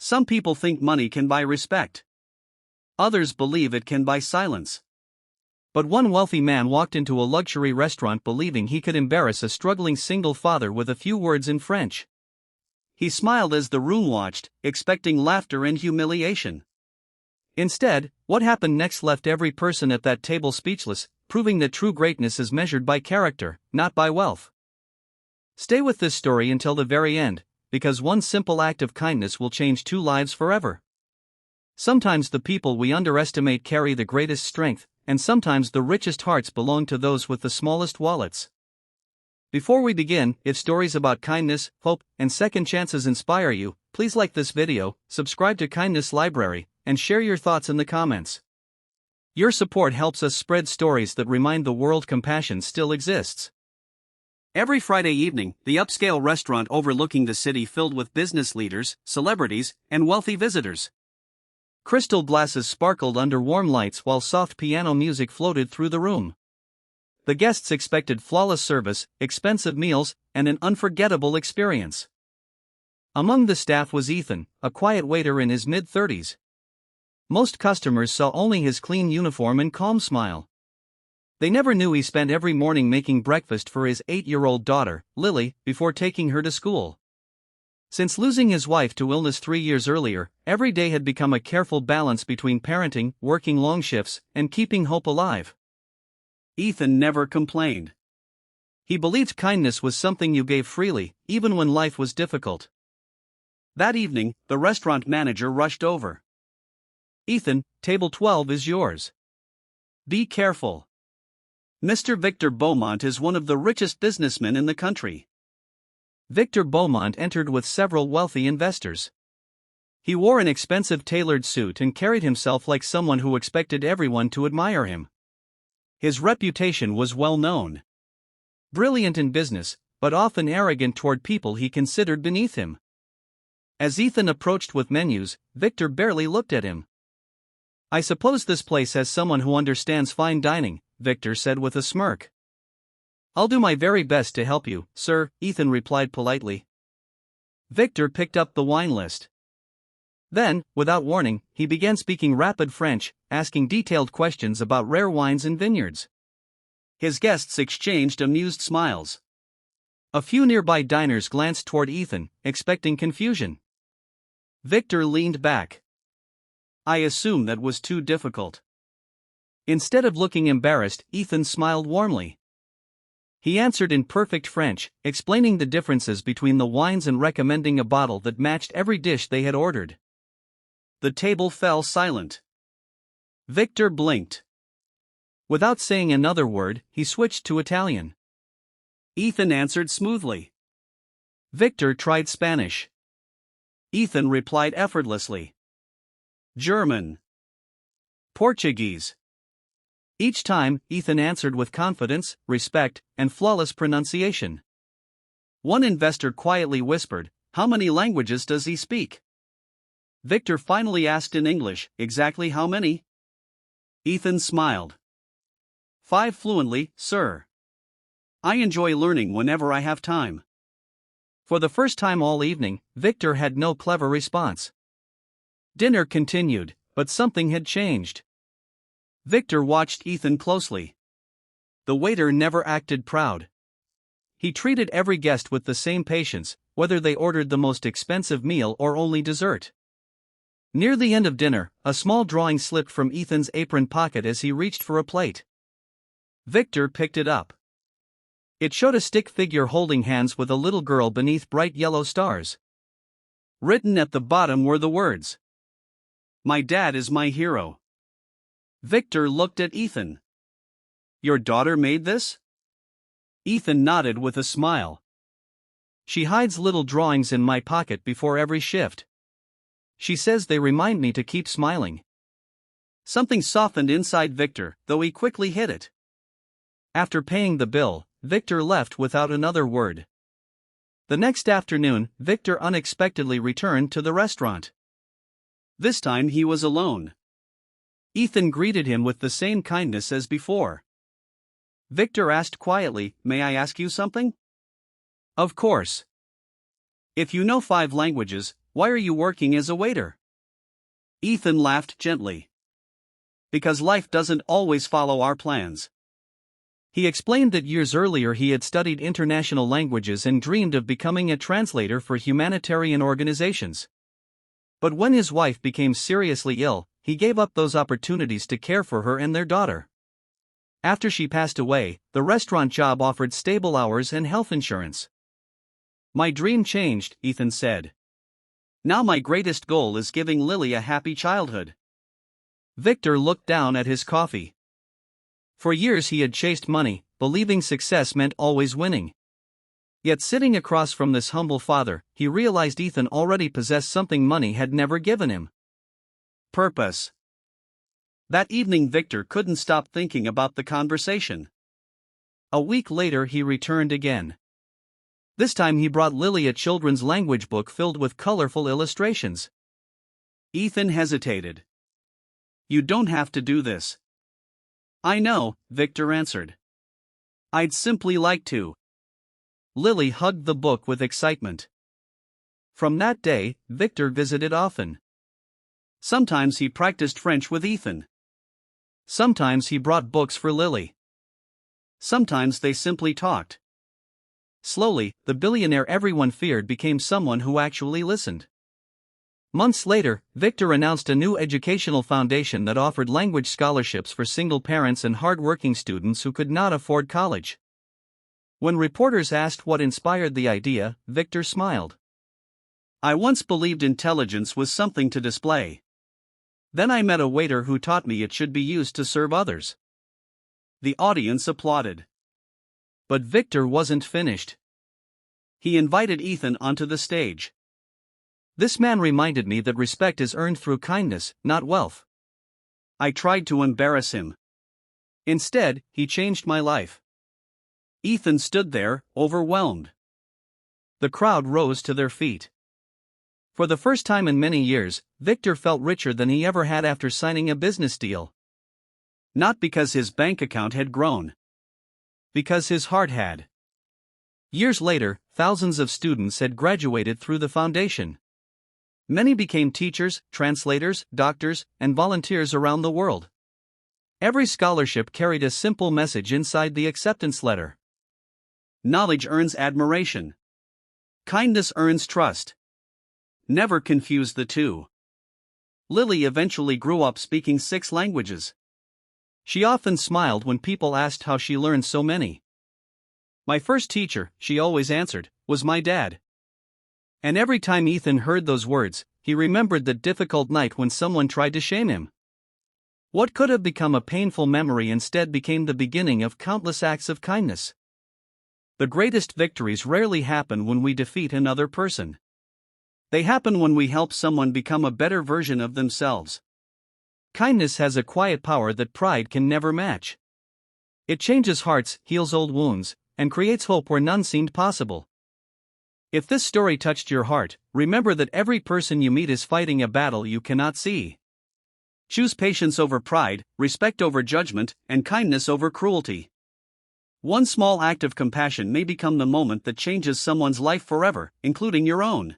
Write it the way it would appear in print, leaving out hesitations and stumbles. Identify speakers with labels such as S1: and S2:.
S1: Some people think money can buy respect. Others believe it can buy silence. But one wealthy man walked into a luxury restaurant believing he could embarrass a struggling single father with a few words in French. He smiled as the room watched, expecting laughter and humiliation. Instead, what happened next left every person at that table speechless, proving that true greatness is measured by character, not by wealth. Stay with this story until the very end, because one simple act of kindness will change two lives forever. Sometimes the people we underestimate carry the greatest strength, and sometimes the richest hearts belong to those with the smallest wallets. Before we begin, if stories about kindness, hope, and second chances inspire you, please like this video, subscribe to Kindness Library, and share your thoughts in the comments. Your support helps us spread stories that remind the world compassion still exists. Every Friday evening, the upscale restaurant overlooking the city filled with business leaders, celebrities, and wealthy visitors. Crystal glasses sparkled under warm lights while soft piano music floated through the room. The guests expected flawless service, expensive meals, and an unforgettable experience. Among the staff was Ethan, a quiet waiter in his mid-30s. Most customers saw only his clean uniform and calm smile. They never knew he spent every morning making breakfast for his 8-year-old daughter, Lily, before taking her to school. Since losing his wife to illness 3 years earlier, every day had become a careful balance between parenting, working long shifts, and keeping hope alive. Ethan never complained. He believed kindness was something you gave freely, even when life was difficult. That evening, the restaurant manager rushed over. "Ethan, table 12 is yours. Be careful. Mr. Victor Beaumont is one of the richest businessmen in the country." Victor Beaumont entered with several wealthy investors. He wore an expensive tailored suit and carried himself like someone who expected everyone to admire him. His reputation was well known. Brilliant in business, but often arrogant toward people he considered beneath him. As Ethan approached with menus, Victor barely looked at him. "I suppose this place has someone who understands fine dining," Victor said with a smirk. "I'll do my very best to help you, sir," Ethan replied politely. Victor picked up the wine list. Then, without warning, he began speaking rapid French, asking detailed questions about rare wines and vineyards. His guests exchanged amused smiles. A few nearby diners glanced toward Ethan, expecting confusion. Victor leaned back. "I assume that was too difficult." Instead of looking embarrassed, Ethan smiled warmly. He answered in perfect French, explaining the differences between the wines and recommending a bottle that matched every dish they had ordered. The table fell silent. Victor blinked. Without saying another word, he switched to Italian. Ethan answered smoothly. Victor tried Spanish. Ethan replied effortlessly. German. Portuguese. Each time, Ethan answered with confidence, respect, and flawless pronunciation. One investor quietly whispered, "How many languages does he speak?" Victor finally asked in English, "Exactly how many?" Ethan smiled. "5 fluently, sir. I enjoy learning whenever I have time." For the first time all evening, Victor had no clever response. Dinner continued, but something had changed. Victor watched Ethan closely. The waiter never acted proud. He treated every guest with the same patience, whether they ordered the most expensive meal or only dessert. Near the end of dinner, a small drawing slipped from Ethan's apron pocket as he reached for a plate. Victor picked it up. It showed a stick figure holding hands with a little girl beneath bright yellow stars. Written at the bottom were the words, "My dad is my hero." Victor looked at Ethan. "Your daughter made this?" Ethan nodded with a smile. "She hides little drawings in my pocket before every shift. She says they remind me to keep smiling." Something softened inside Victor, though he quickly hid it. After paying the bill, Victor left without another word. The next afternoon, Victor unexpectedly returned to the restaurant. This time he was alone. Ethan greeted him with the same kindness as before. Victor asked quietly, "May I ask you something?" "Of course." "If you know 5 languages, why are you working as a waiter?" Ethan laughed gently. "Because life doesn't always follow our plans." He explained that years earlier he had studied international languages and dreamed of becoming a translator for humanitarian organizations. But when his wife became seriously ill, he gave up those opportunities to care for her and their daughter. After she passed away, the restaurant job offered stable hours and health insurance. "My dream changed," Ethan said. "Now my greatest goal is giving Lily a happy childhood." Victor looked down at his coffee. For years he had chased money, believing success meant always winning. Yet sitting across from this humble father, he realized Ethan already possessed something money had never given him: purpose. That evening Victor couldn't stop thinking about the conversation. A week later he returned again. This time he brought Lily a children's language book filled with colorful illustrations. Ethan hesitated. "You don't have to do this." "I know," Victor answered. "I'd simply like to." Lily hugged the book with excitement. From that day, Victor visited often. Sometimes he practiced French with Ethan. Sometimes he brought books for Lily. Sometimes they simply talked. Slowly, the billionaire everyone feared became someone who actually listened. Months later, Victor announced a new educational foundation that offered language scholarships for single parents and hard-working students who could not afford college. When reporters asked what inspired the idea, Victor smiled. "I once believed intelligence was something to display. Then I met a waiter who taught me it should be used to serve others." The audience applauded. But Victor wasn't finished. He invited Ethan onto the stage. "This man reminded me that respect is earned through kindness, not wealth. I tried to embarrass him. Instead, he changed my life." Ethan stood there, overwhelmed. The crowd rose to their feet. For the first time in many years, Victor felt richer than he ever had after signing a business deal. Not because his bank account had grown. Because his heart had. Years later, thousands of students had graduated through the foundation. Many became teachers, translators, doctors, and volunteers around the world. Every scholarship carried a simple message inside the acceptance letter. Knowledge earns admiration. Kindness earns trust. Never confuse the two. Lily eventually grew up speaking 6 languages. She often smiled when people asked how she learned so many. "My first teacher," she always answered, "was my dad." And every time Ethan heard those words, he remembered that difficult night when someone tried to shame him. What could have become a painful memory instead became the beginning of countless acts of kindness. The greatest victories rarely happen when we defeat another person. They happen when we help someone become a better version of themselves. Kindness has a quiet power that pride can never match. It changes hearts, heals old wounds, and creates hope where none seemed possible. If this story touched your heart, remember that every person you meet is fighting a battle you cannot see. Choose patience over pride, respect over judgment, and kindness over cruelty. One small act of compassion may become the moment that changes someone's life forever, including your own.